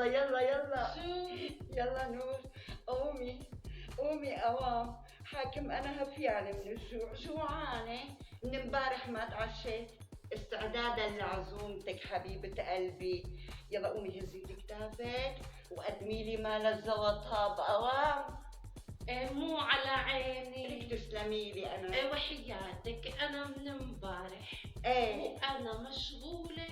يلا يلا يلا شو؟ يلا نور، قومي قوام. حاكم انا هفيانة من الجوع، جوعانة من امبارح ما تعشيت استعدادا لعزومتك حبيبة قلبي. يلا قومي هزي لي كتافك وقدمي لي مال الزلطة بقوام. مو على لك عيني. تسلمي لي انا. وحياتك انا من امبارح ايه وانا مشغولة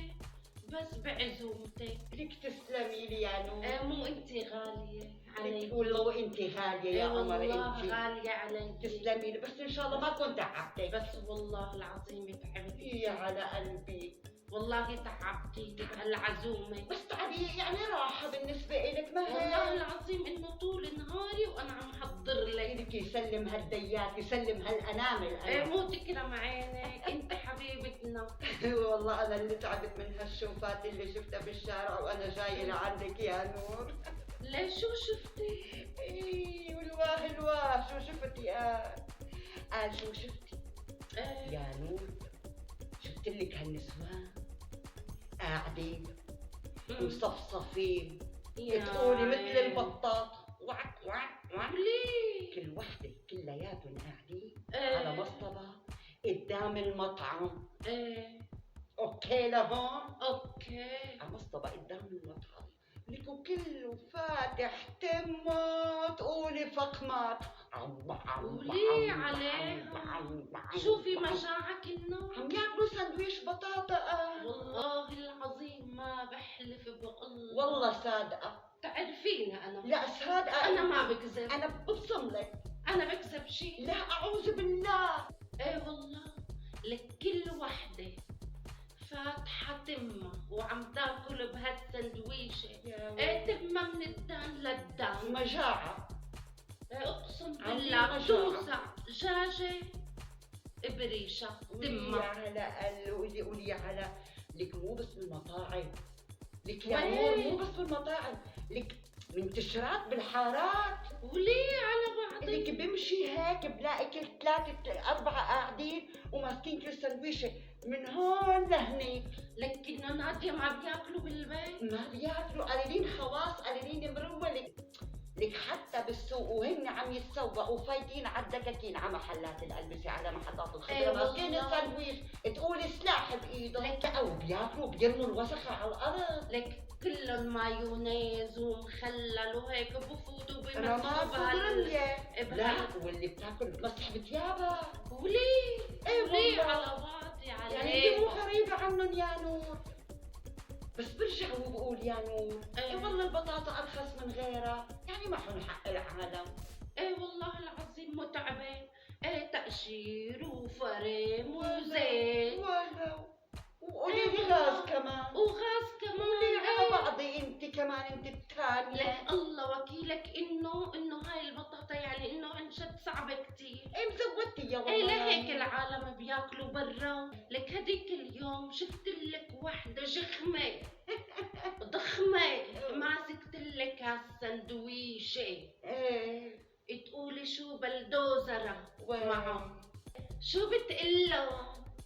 بس بعزومتك. لك تسلمي لي يا نور. مو انت غالية علي. والله انت غالية يا قمر والله انت. غالية علي. تسلمي لي، بس ان شاء الله ما كنت تعبتك. بس والله العظيم تعبت. يا على قلبي. والله تعبتيني بهالعزومة. بس تعبي يعني راحة بالنسبة إلك ما والله هي. العظيم انه طول نهاري وانا عم حضر لك. لك يسلم هالديات يسلم هالأنامل أنا. مو تكرم عينك انت حبيبتنا. والله أنا اللي تعبت من هالشوفات اللي شفتها بالشارع وأنا جاية لعندك يا نور. ليش شو شفتي؟ إيه والواه الواه شو شفتي قال شو شفتي يا نور؟ شفت لك هالنسوان قاعدين مصفصفين تقولي مثل البطاط وعك وعك وعك. ليه؟ كل وحدة كلياتهم قاعدين إيه. على مصطبة قدام المطعم. ايه اوكي لهون اوكي. على مصطبة قدام المطعم لكم كله فاتح تمه تقولي فقمات. وليه عليها؟ شوفي مشاعك النار. عم ياكلوا سندويش بطاطا. والله العظيم ما بحلف بالله. والله صادقة. تعرفيني انا. لا صادقة. انا ما بكذب. أنا ببصم لك. انا بكذب شيء. لا أعوذ بالله. ايه والله. لك كل وحدة فاتحة تمة وعم تاكل بهالسندويشة. ايه تمة من الدان للدان. مجاعة. ايه اقسم عندي بالله مجاعة. بتوسع دجاجة بريشة تمة. على قولي على لك مو بس بالمطاعم. لك يا وين؟ نور مو بس بالمطاعم، لك منتشرات بالحارات. وليه على بعض؟ لك بمشي هيك بلاقي كل ثلاثة أربعة قاعدين وماسكين كل سندويشة من هون لهنيك. لكن نادية ما بياكلوا بالبيت. ما بياكلوا قليلين خواص قليلين مروة. لك حتى بالسوق وهن عم يتسوقوا فايتين على الدكاكين على محلات الألبسة على محطات الخضرة. أيوة ماسكين والله. السندويش تقولي سلاح بإيدهم. لك- او بياكلوا بيرموا الوسخة على الأرض. لك كلهم مايونيز ومخلل وهيك بفوتوا رماد بمسحوا وبرمية. لا بهال. واللي بتاكل بمسح بثيابها. وليه؟ ايه وليه والله. على بعض يعني يعني؟ دي مو غريبة عنهم يا نور. بس برجع وبقول يا نور إيه. والله البطاطا أرخص من غيرها، يعني ما حن حق العالم. ايه والله العظيم متعبة. ايه تقشير وفرم وزيت ولو وقولي إيه لي والله. غاز كمان. وغاز كمان. قولي على إيه. بعضي انت كمان انت الثانية. لك الله وكيلك انه هاي البطاطا يعني انه عن جد صعبة كتير. ايه مزودتي يا والله. ايه لهيك العالم بياكلوا برا. لك هديك اليوم شفت لك وحدة جخمة ضخمة ماسكت لك هالسندويشة ايه تقولي شو بلدوزرة وين؟ معهم. شو بتقله؟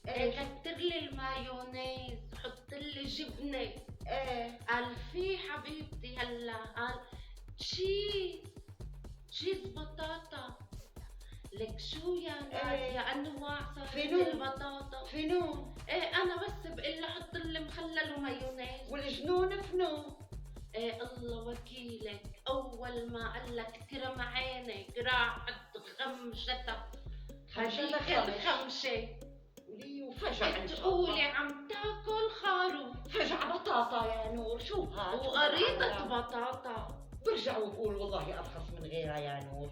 إيه. كتر لي المايونيز حط لي جبنة. ايه قال في حبيبتي هلا قال تشيز بطاطا. لك شو يا نادية انواع صارت فينو. البطاطا. فنون ايه انا بس بقول حط لي مخلل ومايونيز. والجنون فنون. ايه الله وكيلك اول ما قال لك كرم عينك راحت غمشتها. خمشتها هديك خمش. الخمشة ولي وفجع ان شاء تقولي الله. عم تاكل خروف فجع بطاطا يا نور شو هاد؟ وقريطة بطاطا. برجع وبقول والله ارخص من غيرها يا نور.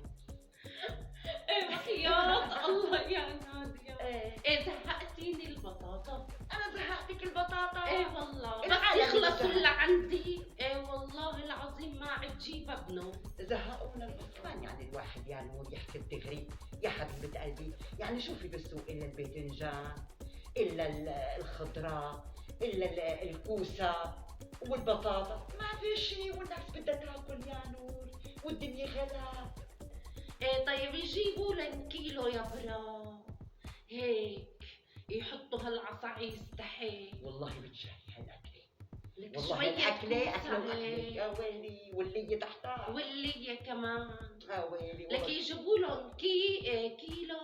ايه وحياة الله يا نادية. ايه ايه زهقتيني البطاطا. انا زهقتك البطاطا. ايه والله بس العالم يخلصوا زهق. اللي عندي. ايه والله العظيم ما عاد جيب ابنه. زهقونا الغصبان. يعني الواحد يا نور يحكي الدغري يا حبيبة قلبي. يعني شوفي بالسوق الا الباذنجان الا الخضراء الا الكوسة والبطاطا ما في شيء والناس بدها تاكل يا نور والدنيا غلا. ايه طيب يجيبوا لن كيلو يا برا هيك يحطوا هالعصايص تحت. والله بتجهي هالأكلة. لك والله شوية الأكلة كوسة أكلة هيك. يا ويلي واللي تحتها. واللي كمان. يا ويلي لك والله. يجيبوا لهم كيلو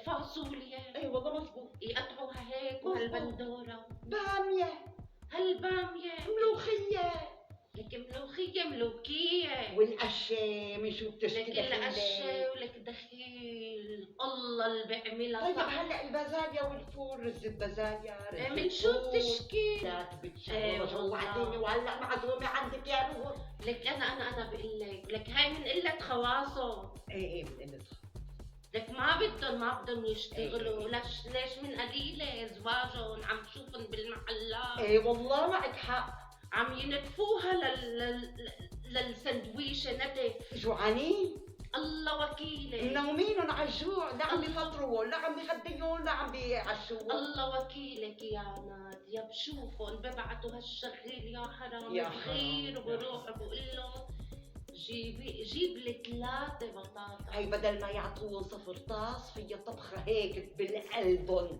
فاصوليا اي والله مزبوط. يقطعوها هيك مظبوط. وهالبندورة بامية. هالبامية. ملوخية. لك ملوخية ملوكية. والقشة من شو بتشتري لك القشة ولك دخيل الله اللي بيعملها طيب صح. هلا البازاليا والفول، رز البازاليا، رز من شو الفول. بتشكي؟ لا والله جوعتيني وهلا معزومة عندك يا نور. لك انا بقول لك هاي من قلة خواصهم. ايه من قلتها. لك ما بدهم يشتغلوا. ليش من قليلة زواجهم عم شوفن بالمحلات. ايه والله معك حق. عم ينتفوها للسندويشة نتف. جوعانين. الله وكيلي. منومينهم على الجوع، لا عم بيفطروا لا عم بيغديون لا عم بيعشوا. الله وكيلك يا نادية بشوفهم ببعتوا هالشغيل يا حرام يا صغير حرام. وبروح بقول له جيب لي 3 بطاطا. هي بدل ما يعطوهم صفر طاس فيها طبخة هيك بالقلبن،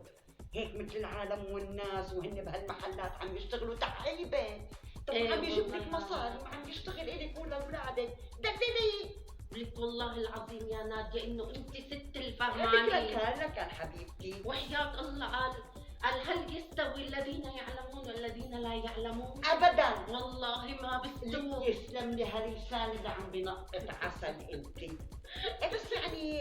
هيك مثل العالم والناس وهن بهالمحلات عم يشتغلوا تحيبة. طب إيه عم يجيب لك والله. مصاري وعم يشتغل إلك ولأولادك، دللي. لك والله العظيم يا نادية انه انت ست لك الفهمانين. لك حبيبتي. وحياة الله قال هل يستوي الذين يعلمون والذين لا يعلمون؟ أبدا والله ما بيستووا. يسلم لي هاللسان اللي عم بنقط عسل انتي. بس يعني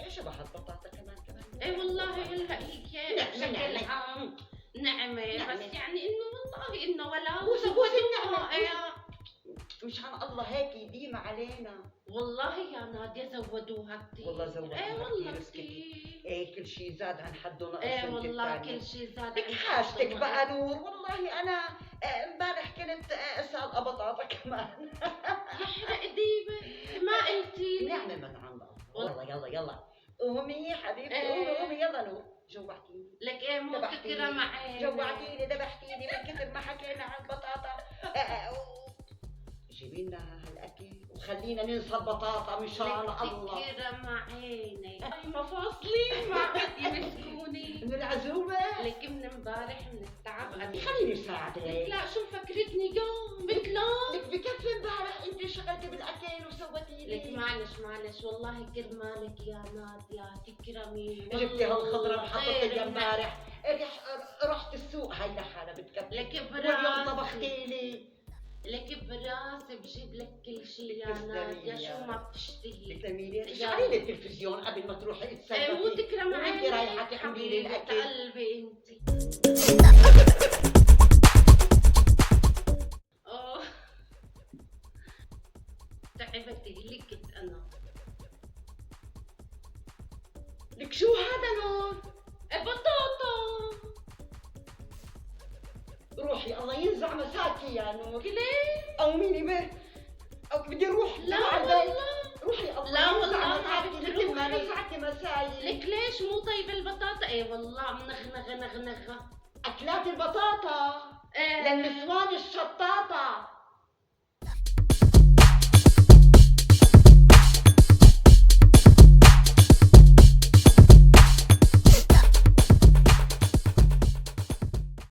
شبه البطاطا كمان. اي والله هلا هيك بشكل نعمة. عام نعمة. نعمة. بس يعني انه والله انه ولا بوسي زودوها. النعمة. مشان الله هيك يديم علينا. والله يا نادية زودوها كثير. والله زودوها ايه والله كتير، كثير. ايه كل شيء زاد عن حده نقص. ايه انت والله الثانية. كل شيء زاد. لك عن حاجتك حده. بقى نور. والله انا امبارح كنت سالقه بطاطا كمان. يحرق ديبة ما قلتي. نعمة من عند الله. يلا قومي حبيبتي قومي يلا نور. جوعتيني. لك ايه مو ذبحتيني. فكرة معي. ذبحتيني من كثر ما حكينا عن البطاطا. جيبي لنا هالاكل وخلينا ننسى البطاطا مشان الله. فكرة معيني. اي مفاصلي ما بدي مسكوني. من العزومة. لك من امبارح من التعب خليني ساعدك. لا شو فكرتني قوم بتلام. لك بكفي امبارح انت شغلتي بالاكل وسويتي لي. لك معلش والله كرمالك يا نادية تكرمي. جبتي هالخضرة محطتها غير امبارح. رحت السوق هاي لحالها بتكفي. لك واليوم براس. طبختي لي. لك براس بجيب لك كل شيء يا تسلمي نادية يا شو ما بتشتهي. تكرمي اشعلي لي التلفزيون قبل ما تروحي تسوي. مو تكرم وانت عيني رايحة تعملي لي الاكل. قلبي انت. تعبت لكت انا. لك شو هذا نور؟ بطاطا. روحي الله ينزع مساكي يا نور. كلي. قوميني به. أو بدي اروح لا على البيت. والله. روحي الله لا ينزع والله ما مساكي بدي مثل ما روحي. نزعتي مسايي. لك ليش مو طيب البطاطا؟ ايه والله منغنغة. اكلات البطاطا للنسوان الشطاطة